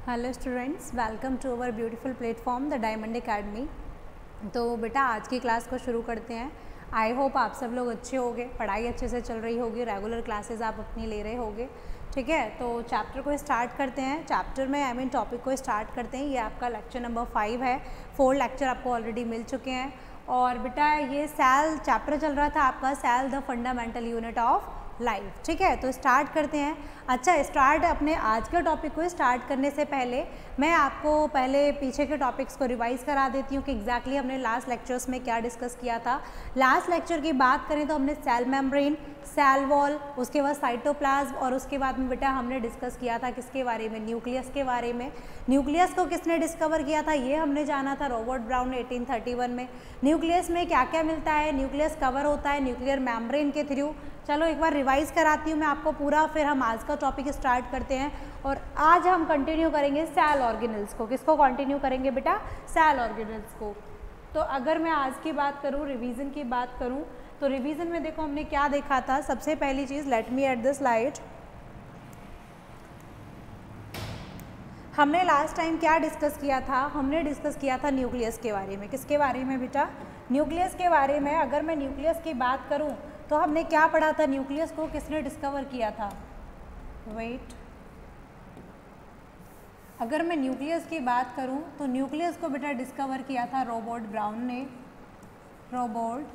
Hello students, welcome to our beautiful platform the Diamond Academy. तो बेटा आज की क्लास को शुरू करते हैं। आई होप आप सब लोग अच्छे होंगे, पढ़ाई अच्छे से चल रही होगी, रेगुलर क्लासेस आप अपनी ले रहे होंगे। ठीक है, तो चैप्टर को स्टार्ट करते हैं। चैप्टर में टॉपिक को स्टार्ट करते हैं। ये आपका लेक्चर नंबर 5 है। 4 लेक्चर आपको ऑलरेडी मिल चुके हैं। और बेटा ये सेल चैप्टर चल रहा था आपका, cell the fundamental unit of life. ठीक है, तो स्टार्ट करते हैं। अच्छा, स्टार्ट अपने आज के टॉपिक को स्टार्ट करने से पहले मैं आपको पहले पीछे के टॉपिक्स को रिवाइज करा देती हूँ कि एग्जैक्टली हमने लास्ट लेक्चर्स में क्या डिस्कस किया था। लास्ट लेक्चर की बात करें तो हमने सेल मेम्ब्रेन, सेल वॉल, उसके बाद साइटोप्लाज्म और उसके बाद में बेटा हमने डिस्कस किया था किसके बारे में, न्यूक्लियस के बारे में। न्यूक्लियस को किसने डिस्कवर किया था ये हमने जाना था, रॉबर्ट ब्राउन ने 1831 में। न्यूक्लियस में क्या क्या मिलता है, न्यूक्लियस कवर होता है न्यूक्लियर मेम्ब्रेन के थ्रू। चलो एक बार रिवाइज कराती हूँ मैं आपको पूरा, फिर हम आज का टॉपिक स्टार्ट करते हैं। और आज हम कंटिन्यू करेंगे सेल ऑर्गेनेल्स को। किसको कंटिन्यू करेंगे बेटा? सेल ऑर्गेनेल्स को। तो अगर मैं आज की बात करूँ, रिवीजन की बात करूँ, तो रिवीजन में देखो हमने क्या देखा था। सबसे पहली चीज़, let me at the slide. हमने लास्ट टाइम क्या डिस्कस किया था? हमने डिस्कस किया था न्यूक्लियस के बारे में। किसके बारे में बेटा? न्यूक्लियस के बारे में। अगर मैं न्यूक्लियस की बात करूं तो हमने क्या पढ़ा था? न्यूक्लियस को किसने डिस्कवर किया था? वेट, अगर मैं न्यूक्लियस की बात करूं तो न्यूक्लियस को बेटा डिस्कवर किया था रॉबर्ट ब्राउन ने। रॉबर्ट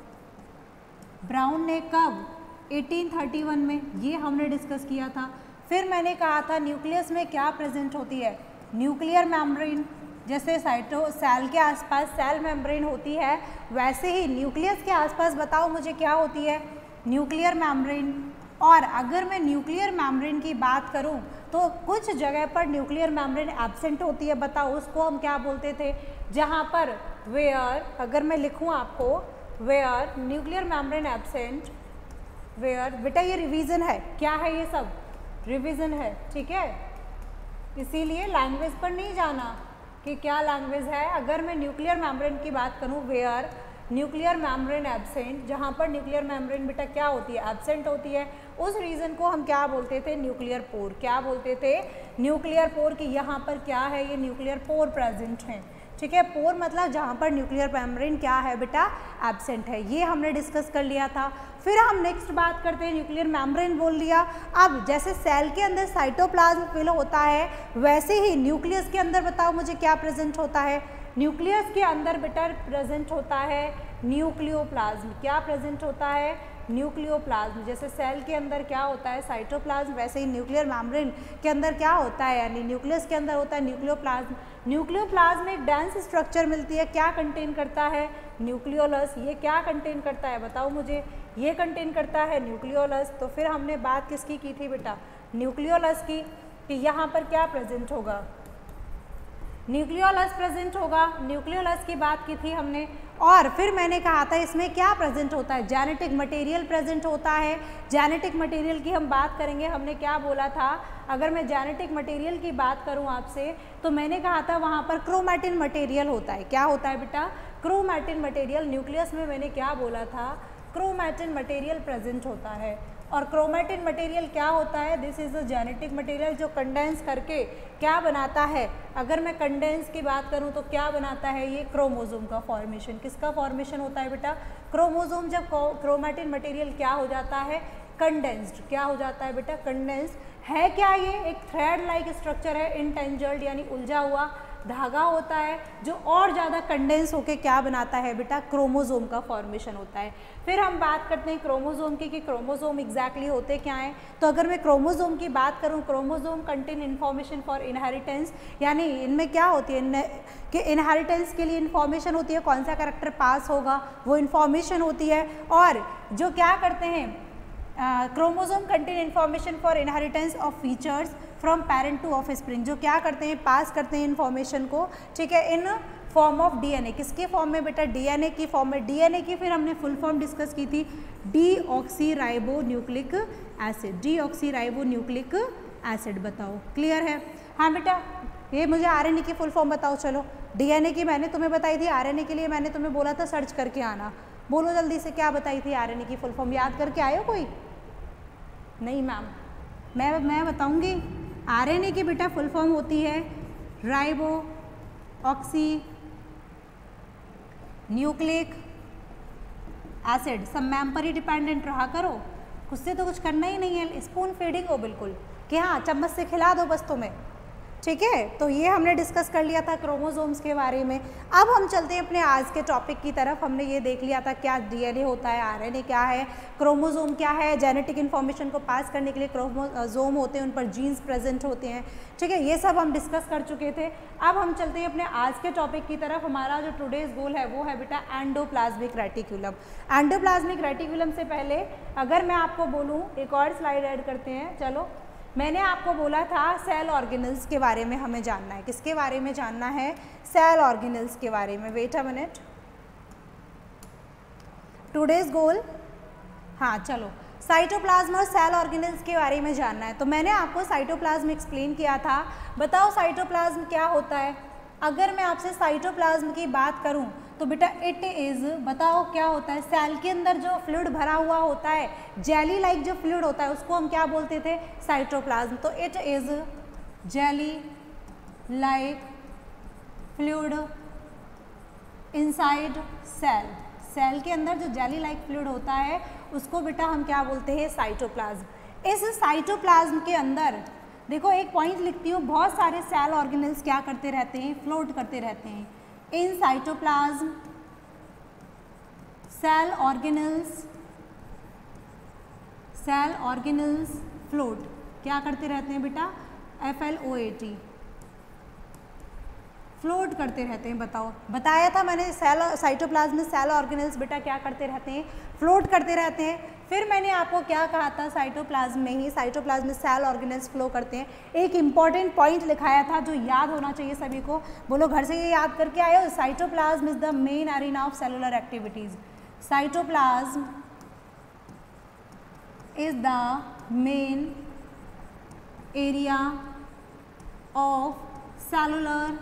ब्राउन ने कब? 1831 में। ये हमने डिस्कस किया था। फिर मैंने कहा था न्यूक्लियस में क्या प्रेजेंट होती है? Nuclear membrane. जैसे सेल के आसपास सेल मेम्ब्रेन होती है, वैसे ही न्यूक्लियस के आसपास बताओ मुझे क्या होती है? Nuclear membrane. और अगर मैं न्यूक्लियर मेम्ब्रेन की बात करूं तो कुछ जगह पर न्यूक्लियर मेम्ब्रेन एब्सेंट होती है। बताओ उसको हम क्या बोलते थे? जहां पर वेयर, अगर मैं लिखूं आपको where nuclear membrane absent, where, बेटा ये रिवीजन है। क्या है ये सब? रिवीजन है। ठीक है, इसीलिए लैंग्वेज पर नहीं जाना कि क्या लैंग्वेज है। अगर मैं न्यूक्लियर मेम्ब्रेन की बात करूं, वेयर न्यूक्लियर मेम्ब्रेन एब्सेंट, जहां पर न्यूक्लियर मेम्ब्रेन बेटा क्या होती है? एब्सेंट होती है। उस रीजन को हम क्या बोलते थे? Nuclear pore. क्या बोलते थे? Nuclear pore. कि यहाँ पर क्या है? ये न्यूक्लियर पोर प्रेजेंट है। ठीक है, पोर मतलब जहाँ पर न्यूक्लियर मेम्ब्रेन क्या है बेटा? एब्सेंट है। ये हमने डिस्कस कर लिया था। फिर हम नेक्स्ट बात करते हैं, न्यूक्लियर मेम्ब्रेन बोल लिया। अब जैसे सेल के अंदर साइटोप्लाज्म फिल होता है, वैसे ही न्यूक्लियस के अंदर बताओ मुझे क्या प्रेजेंट होता है? न्यूक्लियस के अंदर बेटा प्रेजेंट होता है न्यूक्लियोप्लाज्म। क्या प्रेजेंट होता है? न्यूक्लियोप्लाज्म। जैसे सेल के अंदर क्या होता है? साइटोप्लाज्म, वैसे ही न्यूक्लियर मेम्ब्रेन के अंदर क्या होता है, यानी न्यूक्लियस के अंदर होता है न्यूक्लियोप्लाज्म। न्यूक्लियोप्लाज्म एक डेंस स्ट्रक्चर मिलती है। क्या कंटेन करता है? न्यूक्लियोलस। ये क्या कंटेन करता है बताओ मुझे? ये कंटेन करता है न्यूक्लियोलस। तो फिर हमने बात किसकी की थी बेटा? न्यूक्लियोलस की। कि यहाँ पर क्या प्रेजेंट होगा? न्यूक्लियोलस प्रेजेंट होगा। न्यूक्लियोलस की बात की थी हमने। और फिर मैंने कहा था इसमें क्या प्रेजेंट होता है? जेनेटिक मटेरियल प्रेजेंट होता है। जेनेटिक मटेरियल की हम बात करेंगे। हमने क्या बोला था? अगर मैं जेनेटिक मटेरियल की बात करूं आपसे तो मैंने कहा था वहां पर क्रोमैटिन मटेरियल होता है। क्या होता है बेटा? Chromatin material. न्यूक्लियस में मैंने क्या बोला था? क्रोमैटिन मटेरियल प्रेजेंट होता है। और क्रोमैटिन मटेरियल क्या होता है? This is a genetic material जो कंडेंस करके क्या बनाता है? अगर मैं कंडेंस की बात करूं तो क्या बनाता है? ये क्रोमोसोम का फॉर्मेशन। किसका फॉर्मेशन होता है बेटा? क्रोमोसोम। जब क्रोमैटिन मटेरियल क्या हो जाता है? कंडेंस्ड। क्या हो जाता है बेटा? कंडेंस्ड। है क्या ये? एक थ्रेड लाइक स्ट्रक्चर है, इंटेंजल्ड यानी उलझा हुआ धागा होता है जो और ज़्यादा कंडेंस होकर क्या बनाता है बेटा? क्रोमोसोम का फॉर्मेशन होता है। फिर हम बात करते हैं क्रोमोसोम की कि क्रोमोसोम एग्जैक्टली होते क्या हैं। तो अगर मैं क्रोमोसोम की बात करूं, chromosome contain information for inheritance, यानी इनमें क्या होती है कि इनहेरिटेंस के लिए इन्फॉर्मेशन होती है। कौन सा कैरेक्टर पास होगा वो इन्फॉर्मेशन होती है। और जो क्या करते हैं, chromosome contain information for inheritance of features from parent to offspring. जो क्या करते हैं? पास करते हैं इन्फॉर्मेशन को। ठीक है, इन फॉर्म ऑफ डीएनए। किसके फॉर्म में बेटा? डीएनए की फॉर्म में। डीएनए की फिर हमने फुल फॉर्म डिस्कस की थी, डीऑक्सीराइबोन्यूक्लिक एसिड। Deoxyribonucleic acid. बताओ क्लियर है? हाँ बेटा, ये मुझे आरएनए की फुल फॉर्म बताओ। चलो, डीएनए की मैंने तुम्हें बताई थी, आरएनए के लिए मैंने तुम्हें बोला था सर्च करके आना। बोलो जल्दी से, क्या बताई थी आरएनए की फुल फॉर्म? याद करके आए हो कोई? नहीं मैम, मैं बताऊंगी। आरएनए की बेटा फुल फॉर्म होती है राइबो ऑक्सी न्यूक्लिक एसिड, सब मैम पर ही डिपेंडेंट रहा करो, खुद से तो कुछ करना ही नहीं है, स्पून फीडिंग हो बिल्कुल कि हाँ चम्मच से खिला दो बस तुम्हें, ठीक है। तो ये हमने डिस्कस कर लिया था क्रोमोसोम्स के बारे में। अब हम चलते हैं अपने आज के टॉपिक की तरफ। हमने ये देख लिया था क्या डीएनए होता है, आरएनए क्या है, क्रोमोसोम क्या है, जेनेटिक इन्फॉर्मेशन को पास करने के लिए क्रोमोसोम होते हैं, उन पर जीन्स प्रेजेंट होते हैं, ठीक है, ये सब हम डिस्कस कर चुके थे। अब हम चलते हैं अपने आज के टॉपिक की तरफ। हमारा जो टुडेज गोल है वो है बेटा एंडोप्लाज्मिक रेटिकुलम। एंडोप्लाज्मिक रेटिकुलम से पहले अगर मैं आपको बोलूँ, एक और स्लाइड ऐड करते हैं, चलो, मैंने आपको बोला था सेल ऑर्गेनल्स के बारे में हमें जानना है। किसके बारे में जानना है? सेल ऑर्गेनल्स के बारे में। वेट अ मिनट, टुडेज गोल, हाँ चलो, साइटोप्लाज्म और सेल ऑर्गेनल्स के बारे में जानना है। तो मैंने आपको साइटोप्लाज्म एक्सप्लेन किया था। बताओ साइटोप्लाज्म क्या होता है? अगर मैं आपसे साइटोप्लाज्म की बात करूं तो बेटा इट इज़, बताओ क्या होता है? सेल के अंदर जो फ्लूइड भरा हुआ होता है, जेली लाइक जो फ्लूइड होता है, उसको हम क्या बोलते थे? साइटोप्लाज्म। तो it is jelly like fluid inside cell. Cell के अंदर जो जेली लाइक फ्लूइड होता है उसको बेटा हम क्या बोलते हैं? साइटोप्लाज्म। इस साइटोप्लाज्म के अंदर देखो एक पॉइंट लिखती हूँ, बहुत सारे सेल ऑर्गेनल्स क्या करते रहते हैं? फ्लोट करते रहते हैं। In cytoplasm cell organelles float, क्या करते रहते हैं बेटा? FLOAT, फ्लोट करते रहते हैं। बताओ, बताया था मैंने साइटोप्लाज्म में सेल ऑर्गेनल्स बेटा क्या करते रहते हैं? फ्लोट करते रहते हैं। फिर मैंने आपको क्या कहा था? साइटोप्लाज्म में ही, साइटोप्लाज्म में सेल ऑर्गेनल्स फ्लो करते हैं। एक इंपॉर्टेंट पॉइंट लिखाया था जो याद होना चाहिए सभी को, बोलो घर से ये याद करके आए हो। Cytoplasm is the main arena of cellular activities. Cytoplasm is the main area of cellular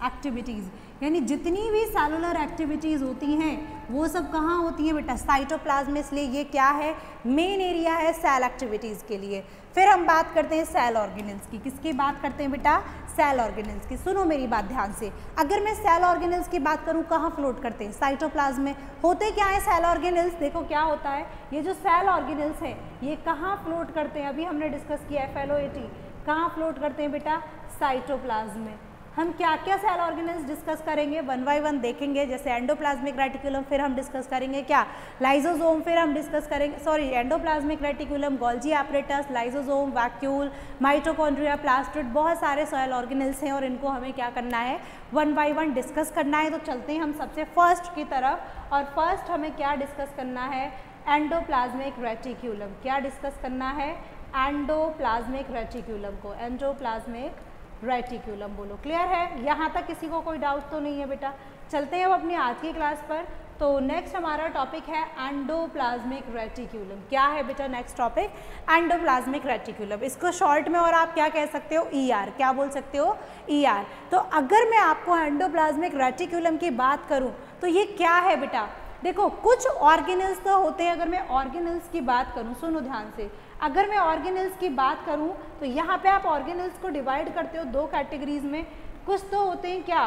activities, यानी जितनी भी सेलुलर एक्टिविटीज़ होती हैं वो सब कहाँ होती हैं बेटा? साइटोप्लाज्म में। इसलिए ये क्या है? मेन एरिया है सेल एक्टिविटीज़ के लिए। फिर हम बात करते हैं सेल ऑर्गेनल्स की। किसकी बात करते हैं बेटा? सेल ऑर्गेनल्स की। सुनो मेरी बात ध्यान से, अगर मैं सेल ऑर्गेनल्स की बात करूँ, कहाँ फ्लोट करते हैं? साइटोप्लाज्म में। होते क्या है सेल ऑर्गेनल्स? देखो क्या होता है, ये जो सेल ऑर्गेनल्स है ये कहाँ फ्लोट करते हैं? अभी हमने डिस्कस किया FLOAT, कहाँ फ्लोट करते हैं बेटा? साइटोप्लाज्म में। हम क्या क्या सेल ऑर्गेनल्स डिस्कस करेंगे? वन बाय वन देखेंगे, जैसे एंडोप्लाज्मिक रेटिकुलम, फिर हम डिस्कस करेंगे क्या? लाइजोसोम, फिर हम डिस्कस करेंगे, sorry, endoplasmic reticulum, Golgi apparatus, lysosome, vacuole, mitochondria, plastid, बहुत सारे सेल ऑर्गेनल्स हैं और इनको हमें क्या करना है? वन बाय वन डिस्कस करना है। तो चलते हैं हम सबसे फर्स्ट की तरफ, और फर्स्ट हमें क्या डिस्कस करना है? Endoplasmic reticulum. क्या डिस्कस करना है? एंडोप्लाज्मिक रेटिकुलम को। एंडोप्लाज्मिक रेटिकुलम बोलो। क्लियर है? यहाँ तक किसी को कोई डाउट तो नहीं है बेटा? चलते हैं अब अपनी आज की क्लास पर। तो नेक्स्ट हमारा टॉपिक है एंडोप्लाज्मिक रेटिकुलम। क्या है बेटा नेक्स्ट टॉपिक? Endoplasmic reticulum. इसको शॉर्ट में और आप क्या कह सकते हो? ER। क्या बोल सकते हो? ER। तो अगर मैं आपको एंडोप्लाज्मिक रेटिकुलम की बात करूँ तो ये क्या है बेटा? देखो कुछ ऑर्गेनल्स तो होते हैं। अगर मैं ऑर्गेनल्स की बात करूँ, सुनो ध्यान से, अगर मैं ऑर्गेनल्स की बात करूं तो यहाँ पे आप ऑर्गेनल्स को डिवाइड करते हो दो कैटेगरीज में। कुछ तो होते हैं क्या?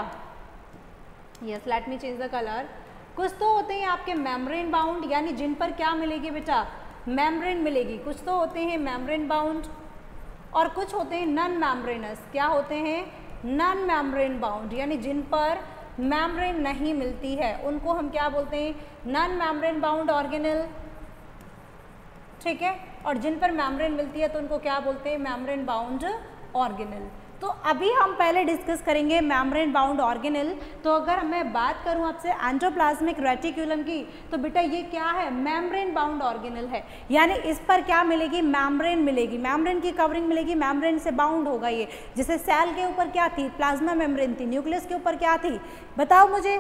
Yes, let me change the colour. कुछ तो होते हैं आपके मेम्ब्रेन बाउंड, यानी जिन पर क्या मिलेगी बेटा? मेम्ब्रेन मिलेगी। कुछ तो होते हैं मेम्ब्रेन बाउंड और कुछ होते हैं नॉन मेम्ब्रेनस। क्या होते हैं? नॉन मेम्ब्रेन बाउंड, यानी जिन पर मेम्ब्रेन नहीं मिलती है उनको हम क्या बोलते हैं? नॉन मेम्ब्रेन बाउंड ऑर्गेनल, ठीक है। और जिन पर मेम्ब्रेन मिलती है तो उनको क्या बोलते हैं? Membrane bound organelle. तो अभी हम पहले डिस्कस करेंगे मेम्ब्रेन बाउंड ऑर्गेनल। तो अगर मैं बात करूं आपसे एंडोप्लाज्मिक रेटिकुलम की तो बेटा ये क्या है? मेम्ब्रेन बाउंड ऑर्गेनल है, यानी इस पर क्या मिलेगी? मेम्ब्रेन मिलेगी, मेम्ब्रेन की कवरिंग मिलेगी, मेम्ब्रेन से बाउंड होगा ये। जैसे सेल के ऊपर क्या थी? प्लाज्मा मेम्ब्रेन थी। न्यूक्लियस के ऊपर क्या थी? बताओ मुझे।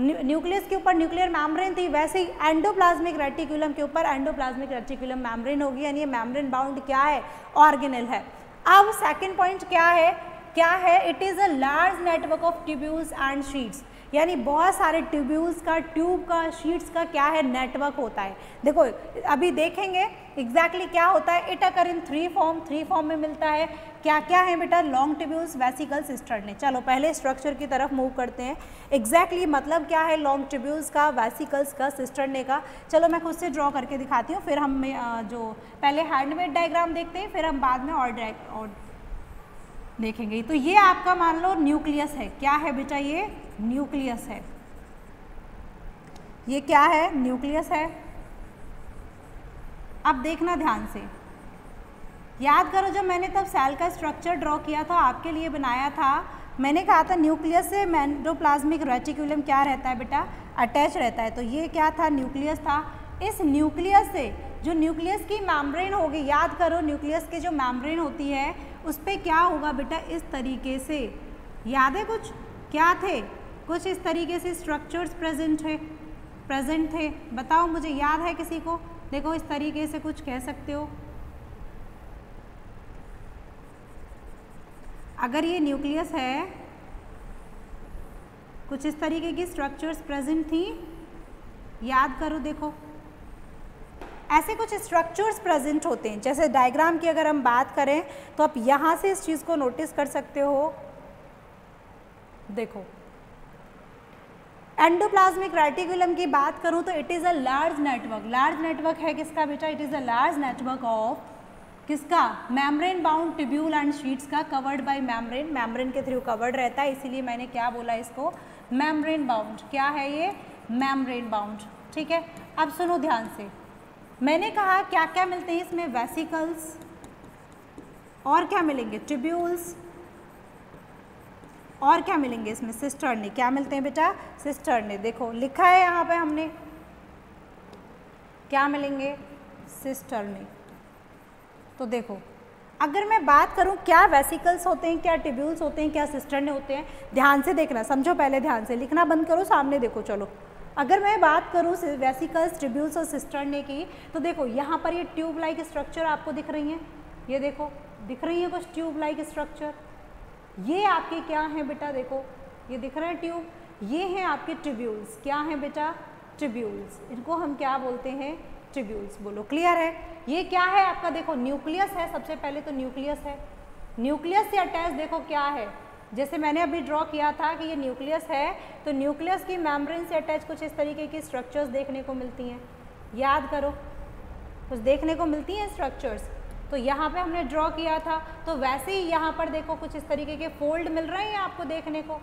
न्यूक्लियस के ऊपर न्यूक्लियर मेम्ब्रेन थी, वैसे ही एंडोप्लाज्मिक रेटिकुलम के ऊपर एंडोप्लाज्मिक रेटिकुलम मेम्ब्रेन होगी, यानी ये मेम्ब्रेन बाउंड क्या है? ऑर्गेनल है। अब सेकंड पॉइंट क्या है? क्या है? It is a large network of tubules and sheets, यानी बहुत सारे ट्यूब्यूल्स का, ट्यूब का, शीट्स का क्या है, नेटवर्क होता है। देखो अभी देखेंगे एग्जैक्टली क्या होता है। It occur in three form में मिलता है। क्या क्या है बेटा, लॉन्ग ट्यूब्यूल्स, वेसिकल्स, सिस्टर्ने। चलो पहले स्ट्रक्चर की तरफ मूव करते हैं। एग्जैक्टली मतलब क्या है लॉन्ग ट्यूब्यूल्स का, वेसिकल्स का, सिस्टर्ने का। चलो मैं खुद से ड्रॉ करके दिखाती हूँ, फिर हम जो पहले हैंडमेड डायग्राम देखते हैं, फिर हम बाद में और देखेंगे। तो ये आपका मान लो न्यूक्लियस है। क्या है बेटा, ये न्यूक्लियस है। ये क्या है, न्यूक्लियस है। अब देखना ध्यान से, याद करो जब मैंने तब सेल का स्ट्रक्चर ड्रॉ किया था, आपके लिए बनाया था, मैंने कहा था न्यूक्लियस से एंडोप्लाज्मिक रेटिकुलम क्या रहता है बेटा, अटैच रहता है। तो ये क्या था, न्यूक्लियस था। इस न्यूक्लियस से जो न्यूक्लियस की मेम्ब्रेन होगी, याद करो न्यूक्लियस की जो मेम्ब्रेन होती है उस पर क्या होगा बेटा, इस तरीके से, याद है कुछ क्या थे, कुछ इस तरीके से स्ट्रक्चर्स प्रेजेंट थे। बताओ मुझे, याद है किसी को? देखो इस तरीके से कुछ कह सकते हो। अगर ये न्यूक्लियस है, कुछ इस तरीके की स्ट्रक्चर्स प्रेजेंट थी, याद करो। देखो ऐसे कुछ स्ट्रक्चर्स प्रेजेंट होते हैं। जैसे डायग्राम की अगर हम बात करें तो आप यहाँ से इस चीज़ को नोटिस कर सकते हो। देखो एंडोप्लाज्मिक रेटिकुलम की बात करूँ तो it is a large network है किसका बेटा, it is a large network of किसका, membrane bound tubule and sheets का, कवर्ड बाय मेम्ब्रेन के थ्रू कवर्ड रहता है, इसीलिए मैंने क्या बोला इसको, मेम्ब्रेन बाउंड। क्या है ये, मेम्ब्रेन बाउंड। ठीक है, अब सुनो ध्यान से, मैंने कहा क्या क्या मिलते हैं इसमें, वेसिकल्स, और क्या मिलेंगे, ट्यूब्यूल्स, और क्या मिलेंगे इसमें, सिस्टर्ने। क्या मिलते हैं बेटा, सिस्टर्ने। देखो लिखा है यहाँ पे हमने, क्या मिलेंगे, सिस्टर्ने। तो देखो अगर मैं बात करूँ क्या वेसिकल्स होते हैं, क्या ट्यूब्यूल्स होते हैं, क्या सिस्टर्ने होते हैं, ध्यान से देखना, समझो पहले, ध्यान से लिखना बंद करो, सामने देखो। चलो अगर मैं बात करूँ वेसिकल्स, ट्यूब्यूल्स और सिस्टर्ने की, तो देखो यहाँ पर ये ट्यूब लाइक स्ट्रक्चर आपको दिख रही हैं, ये देखो दिख रही है कुछ ट्यूब लाइक स्ट्रक्चर। ये आपके क्या हैं बेटा, देखो ये दिख रहा है ट्यूब, ये हैं आपके ट्यूब्यूल्स। क्या हैं बेटा, ट्यूब्यूल्स। इनको हम क्या बोलते हैं, ट्यूब्यूल्स। बोलो क्लियर है। ये क्या है आपका, देखो न्यूक्लियस है, सबसे पहले तो न्यूक्लियस है। न्यूक्लियस से अटैच देखो क्या है, जैसे मैंने अभी ड्रॉ किया था कि ये न्यूक्लियस है, तो न्यूक्लियस की मेम्ब्रेन से अटैच कुछ इस तरीके की स्ट्रक्चर्स देखने को मिलती हैं। याद करो, कुछ देखने को मिलती हैं स्ट्रक्चर्स। तो यहाँ पे हमने ड्रॉ किया था, तो वैसे ही यहाँ पर देखो कुछ इस तरीके के फोल्ड मिल रहे हैं आपको देखने को।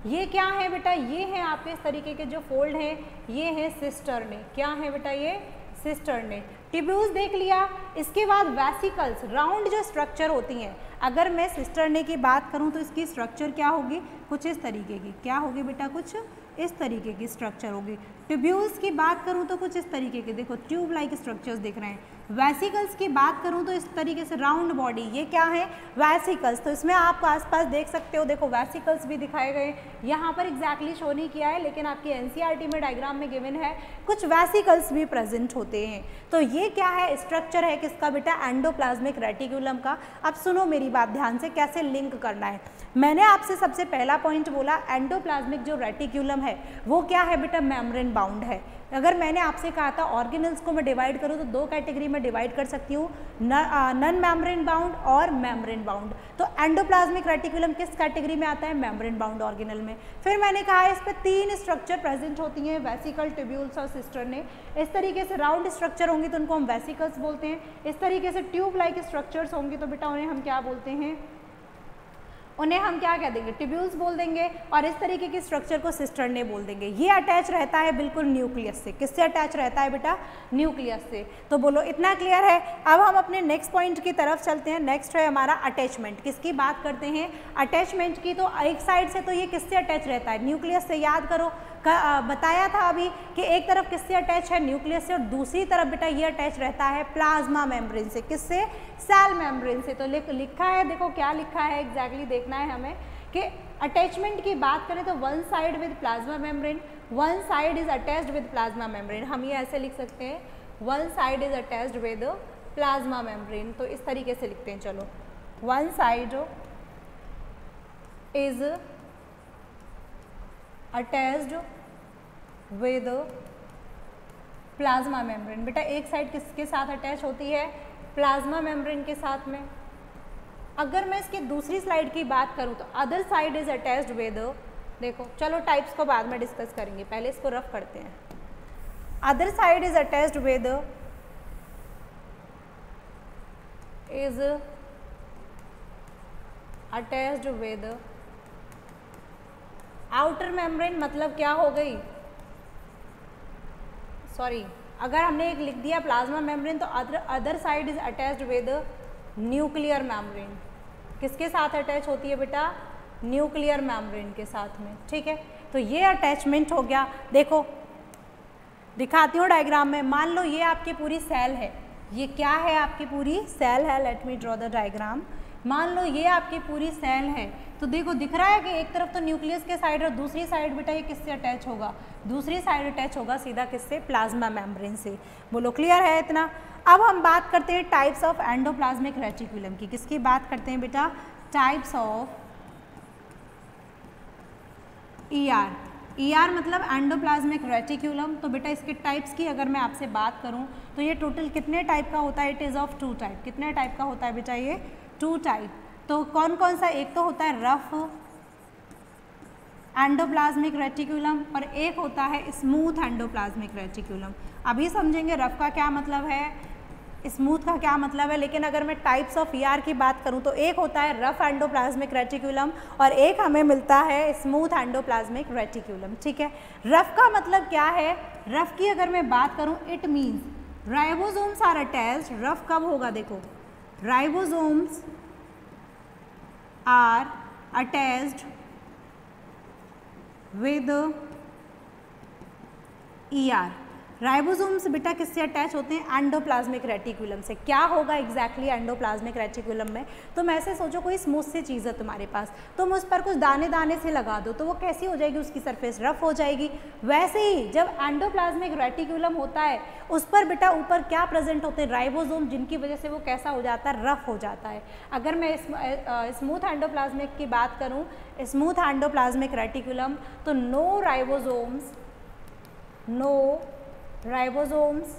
ये क्या है बेटा, ये हैं आपके इस तरीके के जो फोल्ड हैं, ये हैं सिस्टर्ने। क्या है बेटा, ये सिस्टर्ने। ट्यूब्यूल्स देख लिया, इसके बाद वेसिकल्स, राउंड जो स्ट्रक्चर होती हैं। अगर मैं सिस्टर्ने की बात करूं तो इसकी स्ट्रक्चर क्या होगी, कुछ इस तरीके की। क्या होगी बेटा, कुछ इस तरीके की स्ट्रक्चर होगी। ट्यूब्यूल्स की बात करूं तो कुछ इस तरीके के, देखो ट्यूब लाइक स्ट्रक्चर्स दिख रहे हैं। वेसिकल्स की बात करूं तो इस तरीके से राउंड बॉडी, ये क्या है, वेसिकल्स। तो इसमें आप आसपास देख सकते हो, देखो वेसिकल्स भी दिखाए गए, यहाँ पर एग्जैक्टली शो नहीं किया है, लेकिन आपकी एनसीईआरटी में डायग्राम में गिवन है, कुछ वेसिकल्स भी प्रेजेंट होते हैं। तो ये क्या है, स्ट्रक्चर है किसका बेटा, एंडोप्लाज्मिक रेटिकुलम का। अब सुनो मेरी बात ध्यान से, कैसे लिंक करना है। मैंने आपसे सबसे पहला पॉइंट बोला, एंडोप्लाज्मिक जो रेटिकुलम है वो क्या है बेटा, मेम्ब्रेन बाउंड है। अगर मैंने आपसे कहा था ऑर्गेनल्स को मैं डिवाइड करूँ तो दो कैटेगरी में डिवाइड कर सकती हूँ, नॉन मेम्ब्रेन बाउंड और मेम्ब्रेन बाउंड। तो एंडोप्लाज्मिक रेटिकुलम किस कैटेगरी में आता है, मेम्ब्रेन बाउंड ऑर्गेनल में। फिर मैंने कहा इस पर तीन स्ट्रक्चर प्रेजेंट होती हैं, वेसिकल, ट्यूब्यूल्स और सिस्टर्ने। इस तरीके से राउंड स्ट्रक्चर होंगी तो उनको हम वेसिकल्स बोलते हैं। इस तरीके से ट्यूब लाइक स्ट्रक्चर्स होंगी तो बेटा उन्हें हम क्या बोलते हैं, उन्हें हम क्या कह देंगे, ट्यूब्यूल्स बोल देंगे। और इस तरीके की स्ट्रक्चर को सिस्टर्ने बोल देंगे। ये अटैच रहता है बिल्कुल न्यूक्लियस से। किससे अटैच रहता है बेटा, न्यूक्लियस से। तो बोलो इतना क्लियर है। अब हम अपने नेक्स्ट पॉइंट की तरफ चलते हैं। नेक्स्ट है हमारा अटैचमेंट। किसकी बात करते हैं, अटैचमेंट की। तो एक साइड से तो ये किससे अटैच रहता है, न्यूक्लियस से। याद करो बताया था अभी कि एक तरफ किससे अटैच है, न्यूक्लियस से, और दूसरी तरफ बेटा ये अटैच रहता है प्लाज्मा मेम्ब्रेन से। किससे, सेल मेम्ब्रेन से। तो लिखा है, देखो क्या लिखा है एग्जैक्टली देखना है हमें कि अटैचमेंट की बात करें तो one side with plasma membrane, one side is attached with plasma membrane. हम ये ऐसे लिख सकते हैं, one side is attached with plasma membrane. तो इस तरीके से लिखते हैं। चलो, one side is attached with plasma membrane. बेटा एक साइड किसके साथ अटैच होती है? प्लाज्मा मेम्ब्रेन के साथ में। अगर मैं इसकी दूसरी स्लाइड की बात करूं तो other side is attached with, देखो चलो टाइप्स को बाद में डिस्कस करेंगे, पहले इसको रफ करते हैं। Other side is attached with outer membrane, मतलब क्या हो गई, सॉरी, अगर हमने एक लिख दिया प्लाज्मा मेम्ब्रेन तो other side is attached with nuclear membrane. किसके साथ अटैच होती है बेटा? न्यूक्लियर मेम्ब्रेन के साथ में, ठीक है। तो ये अटैचमेंट हो गया। देखो दिखाती हूँ डायग्राम में। मान लो ये आपकी पूरी सेल है, ये क्या है? आपकी पूरी सेल है। Let me draw the diagram. मान लो ये आपकी पूरी सेल है, तो देखो दिख रहा है कि एक तरफ तो न्यूक्लियस के साइड और दूसरी साइड बेटा ये किससे अटैच होगा? दूसरी साइड अटैच होगा सीधा किससे? प्लाज्मा मेम्ब्रेन से। बोलो क्लियर है इतना? अब हम बात करते हैं टाइप्स ऑफ एंडोप्लाज्मिक रेटिकुलम की। किसकी बात करते हैं बेटा? Types of ER। ER मतलब एंडोप्लाज्मिक रेटिकुलम। तो बेटा इसके टाइप्स की अगर मैं आपसे बात करूं तो ये टोटल कितने टाइप का होता है? It is of 2 type. कितने टाइप का होता है बेटा? ये 2 टाइप। तो कौन कौन सा? एक तो होता है रफ एंडोप्लाज्मिक रेटिकुलम और एक होता है स्मूथ एंडोप्लाज्मिक रेटिकुलम। अभी समझेंगे रफ का क्या मतलब है, स्मूथ का क्या मतलब है। लेकिन अगर मैं टाइप्स ऑफ ER की बात करूं तो एक होता है रफ एंडोप्लाज्मिक रेटिकुलम और एक हमें मिलता है स्मूथ एंडोप्लाज्मिक रेटिकुलम, ठीक है। रफ का मतलब क्या है? रफ की अगर मैं बात करूं, it means ribosomes are attached. Rough कब होगा? देखो ribosomes are attached with ER। Ribosomes बेटा किससे अटैच होते हैं? एंडोप्लाज्मिक रेटिकुलम से। क्या होगा एग्जैक्टली एंडोप्लाज्मिक रेटिकुलम में? तुम ऐसे सोचो कोई स्मूथ सी चीज़ है तुम्हारे पास, तुम उस पर कुछ दाने दाने से लगा दो तो वो कैसी हो जाएगी? उसकी सरफेस रफ हो जाएगी। वैसे ही जब एंडोप्लाज्मिक रेटिकुलम होता है उस पर बेटा ऊपर क्या प्रेजेंट होते हैं? राइबोसोम, जिनकी वजह से वो कैसा हो जाता है? रफ हो जाता है। अगर मैं स्मूथ एंडोप्लाज्मिक की बात करूँ, स्मूथ एंडोप्लाज्मिक रेटिकुलम, तो नो राइबोसोम्स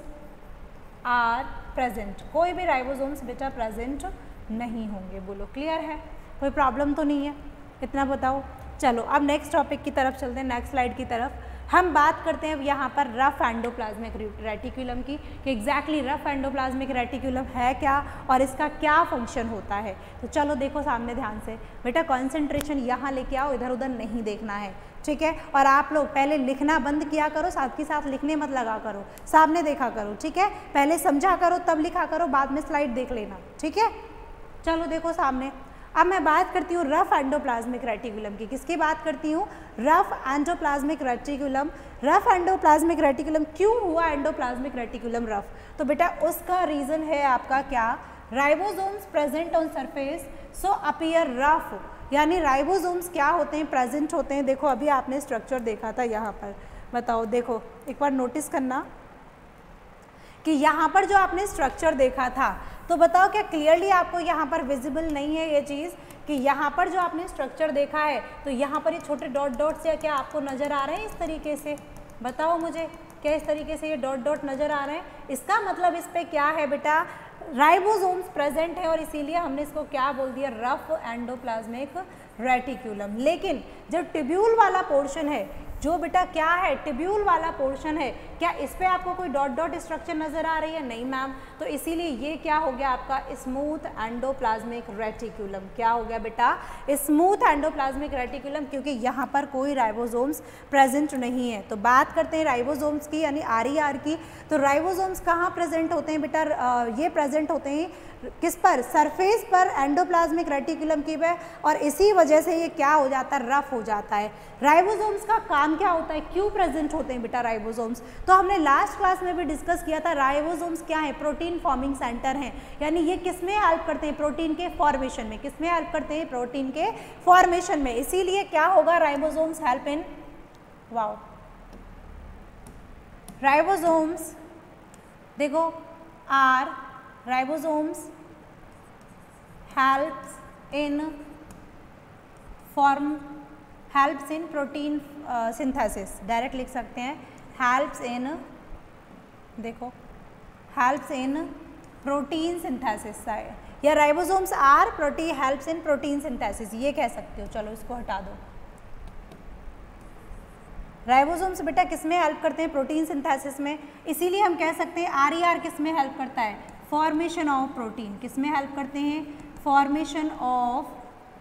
आर प्रेजेंट। कोई भी राइबोसोम्स बेटा प्रेजेंट नहीं होंगे। बोलो क्लियर है? कोई प्रॉब्लम तो नहीं है? इतना बताओ। चलो अब नेक्स्ट टॉपिक की तरफ चलते हैं, नेक्स्ट स्लाइड की तरफ। हम बात करते हैं यहाँ पर रफ एंडोप्लाज्मिक रेटिकुलम की कि एग्जैक्टली रफ एंडोप्लाज्मिक रेटिकुलम है क्या और इसका क्या फंक्शन होता है। तो चलो देखो सामने ध्यान से। बेटा कॉन्सेंट्रेशन यहाँ लेके आओ, इधर उधर नहीं देखना है, ठीक है। और आप लोग पहले लिखना बंद किया करो, साथ के साथ लिखने मत लगा करो, सामने देखा करो, ठीक है। पहले समझा करो तब लिखा करो, बाद में स्लाइड देख लेना, ठीक है। चलो देखो सामने। अब मैं बात करती हूँ रफ एंडोप्लाज्मिक रेटिकुलम की। किसकी बात करती हूँ? Rough endoplasmic reticulum. Rough endoplasmic reticulum क्यों हुआ एंडोप्लाज्मिक रेटिकुलम रफ? तो बेटा उसका रीज़न है आपका क्या? Ribosomes present on surface so appear rough. यानी राइबोसोम्स क्या होते हैं? प्रेजेंट होते हैं। देखो अभी आपने स्ट्रक्चर देखा था यहाँ पर, बताओ देखो एक बार नोटिस करना कि यहाँ पर जो आपने स्ट्रक्चर देखा था, तो बताओ क्या क्लियरली आपको यहाँ पर विजिबल नहीं है ये चीज़ कि यहाँ पर जो आपने स्ट्रक्चर देखा है तो यहाँ पर ये छोटे डॉट डॉट्स या क्या आपको नज़र आ रहे हैं इस तरीके से? बताओ मुझे, क्या इस तरीके से ये डॉट डॉट नज़र आ रहे हैं? इसका मतलब इस पर क्या है बेटा? राइबोसोम्स प्रेजेंट है और इसीलिए हमने इसको क्या बोल दिया? Rough endoplasmic reticulum. लेकिन जो ट्यूब्यूल वाला पोर्शन है, जो बेटा क्या है ट्यूब्यूल वाला पोर्शन है, क्या इस पे आपको कोई डॉट डॉट स्ट्रक्चर नजर आ रही है? नहीं मैम। तो इसीलिए ये क्या हो गया आपका? Smooth endoplasmic reticulum. क्या हो गया बेटा? स्मूथ एंडोप्लाज्मिक रेटिकुलम, क्योंकि यहाँ पर कोई राइबोसोम्स प्रेजेंट नहीं है। तो बात करते हैं राइबोसोम्स की यानी RER की। तो राइबोसोम्स कहाँ प्रेजेंट होते हैं बेटा? ये प्रेजेंट होते हैं किस पर? सरफेस पर एंडोप्लाज्मिक रेटिकुलम की पे, और इसी वजह से ये क्या हो जाता है? रफ हो जाता है। राइबोसोम्स का काम क्या होता है? क्यों प्रेजेंट होते हैं बेटा राइबोसोम्स? तो हमने लास्ट क्लास में भी डिस्कस किया था, राइबोसोम्स क्या है? प्रोटीन फॉर्मिंग सेंटर हैं। यानी ये किसमें हेल्प करते हैं? प्रोटीन के फॉर्मेशन में। किसमें हेल्प करते हैं? प्रोटीन के फॉर्मेशन में। इसीलिए क्या होगा? राइबोसोम्स हेल्प इन राइबोसोम्स, देखो ribosomes helps in protein synthesis, direct लिख सकते हैं हेल्प्स इन, देखो हेल्प्स इन प्रोटीन सिंथेसिस, या ribosomes are protein helps in protein synthesis, ये कह सकते हो। चलो इसको हटा दो। राइबोसोम्स बेटा किस में हेल्प करते हैं? प्रोटीन सिंथेसिस में, इसीलिए हम कह सकते हैं RER किस में हेल्प करता है? Formation of protein. किस में हेल्प करते हैं? Formation of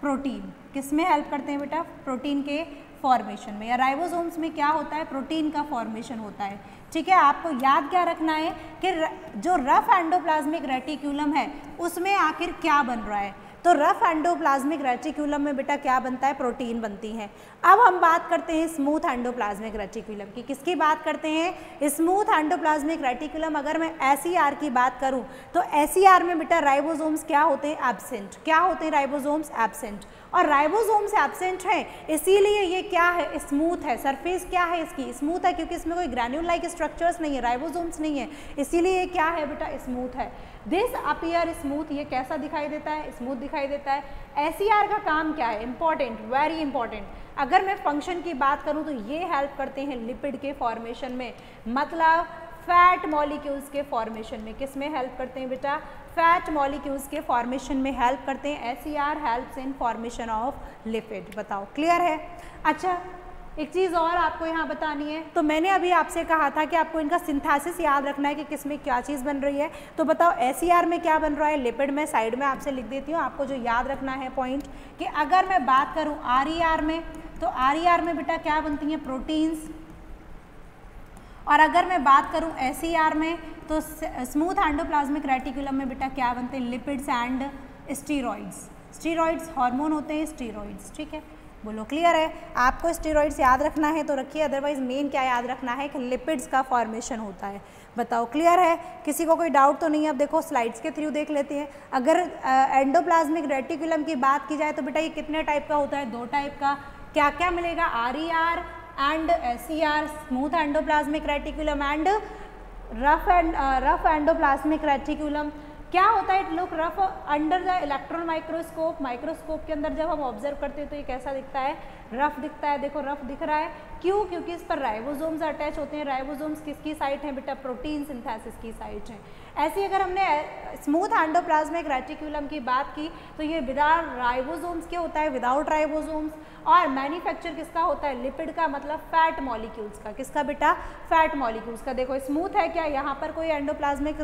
protein. किस में हेल्प करते हैं बेटा? प्रोटीन के फॉर्मेशन में। या राइबोसोम्स में क्या होता है? प्रोटीन का फॉर्मेशन होता है। ठीक है, आपको याद क्या रखना है कि जो रफ एंडोप्लाज्मिक रेटिक्यूलम है उसमें आखिर क्या बन रहा है? तो रफ एंडोप्लाज्मिक रेटिक्यूलम में बेटा क्या बनता है? प्रोटीन बनती है। अब हम बात करते हैं स्मूथ एंडोप्लाज्मिक रेटिक्यूलम की। किसकी बात करते हैं? Smooth endoplasmic reticulum. अगर मैं SER की बात करूं तो SER में बेटा राइबोसोम्स क्या होते हैं? एब्सेंट। क्या होते हैं राइबोसोम्स? एब्सेंट। और राइबोसोम्स एब्सेंट है इसीलिए ये क्या है? स्मूथ है। सरफेस क्या है इसकी? स्मूथ है, क्योंकि इसमें कोई ग्रैन्यूल लाइक स्ट्रक्चर्स नहीं है, राइबोसोम्स नहीं है, इसीलिए ये क्या है बेटा? स्मूथ है। दिस अपीयर स्मूथ, ये कैसा दिखाई देता है? स्मूथ दिखाई देता है। SER का काम क्या है? Important, very important. अगर मैं फंक्शन की बात करूं तो ये हेल्प करते हैं लिपिड के फॉर्मेशन में, मतलब फैट मॉलिक्यूल्स के फॉर्मेशन में। किस में हेल्प करते हैं बेटा? फैट मॉलिक्यूल्स के फॉर्मेशन में हेल्प करते हैं। SER helps in formation of lipid. बताओ क्लियर है? अच्छा, एक चीज़ और आपको यहाँ बतानी है। तो मैंने अभी आपसे कहा था कि आपको इनका सिंथेसिस याद रखना है कि किस में क्या चीज़ बन रही है। तो बताओ SER में क्या बन रहा है? लिपिड में। साइड में आपसे लिख देती हूँ, आपको जो याद रखना है पॉइंट, कि अगर मैं बात करूँ RER में तो RER में बेटा क्या बनती हैं? प्रोटीन्स। और अगर मैं बात करूं SER में तो स्मूथ एंडोप्लाज्मिक रेटिकुलम में बेटा क्या बनते हैं? Lipids and steroids. Steroids hormone होते हैं, स्टीरॉइड्स। ठीक है, बोलो क्लियर है? आपको स्टीरॉइड्स याद रखना है तो रखिए, अदरवाइज मेन क्या याद रखना है कि लिपिड्स का फॉर्मेशन होता है। बताओ क्लियर है? किसी को कोई डाउट तो नहीं है? अब देखो स्लाइड्स के थ्रू देख लेते हैं। अगर एंडोप्लाज्मिक रेटिकुलम की बात की जाए तो बेटा ये कितने टाइप का होता है? 2 टाइप का। क्या क्या मिलेगा? RER and SER, smooth endoplasmic reticulum and rough endoplasmic reticulum. क्या होता है? It look rough under the electron microscope. Microscope के अंदर जब हम ऑब्जर्व करते हैं तो ये कैसा दिखता है? रफ दिखता है। देखो रफ दिख रहा है, क्यों? क्योंकि इस पर राइबोसोम्स अटैच होते हैं। राइबोसोम्स किसकी साइट है बेटा? प्रोटीन सिंथेसिस की साइट है। ऐसी अगर हमने स्मूथ एंडोप्लाज्मिक रेटिकुलम की बात की तो ये विदाउट राइबोसोम्स के होता है, विदाउट राइबोसोम्स। और मैन्युफैक्चर किसका होता है? लिपिड का, मतलब फैट मॉलिक्यूल्स का। किसका बेटा? फैट मॉलिक्यूल्स का। देखो स्मूथ है क्या? यहाँ पर कोई एंडोप्लाज्मिक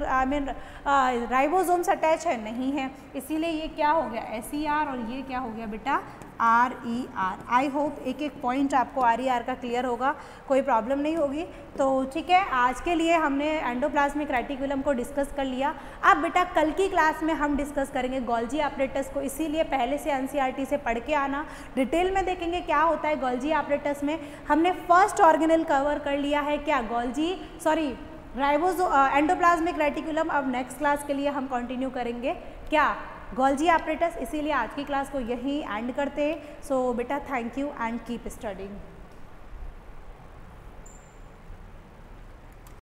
राइबोसोम्स अटैच है? नहीं है, इसीलिए ये क्या हो गया? SER। और ये क्या हो गया बेटा? RER। आई होप एक एक पॉइंट आपको RER का क्लियर होगा, कोई प्रॉब्लम नहीं होगी। तो ठीक है, आज के लिए हमने एंडोप्लाज्मिक रेटिकुलम को डिस्कस कर लिया। अब बेटा कल की क्लास में हम डिस्कस करेंगे गोल्जी एपरेटस को, इसीलिए पहले से NCERT से पढ़ के आना। डिटेल में देखेंगे क्या होता है गोल्जी एपरेटस में। हमने फर्स्ट ऑर्गेनेल कवर कर लिया है, क्या? Endoplasmic reticulum. अब नेक्स्ट क्लास के लिए हम कंटिन्यू करेंगे क्या? Golgi apparatus. इसीलिए आज की क्लास को यहीं एंड करते हैं। सो बेटा thank you and keep studying.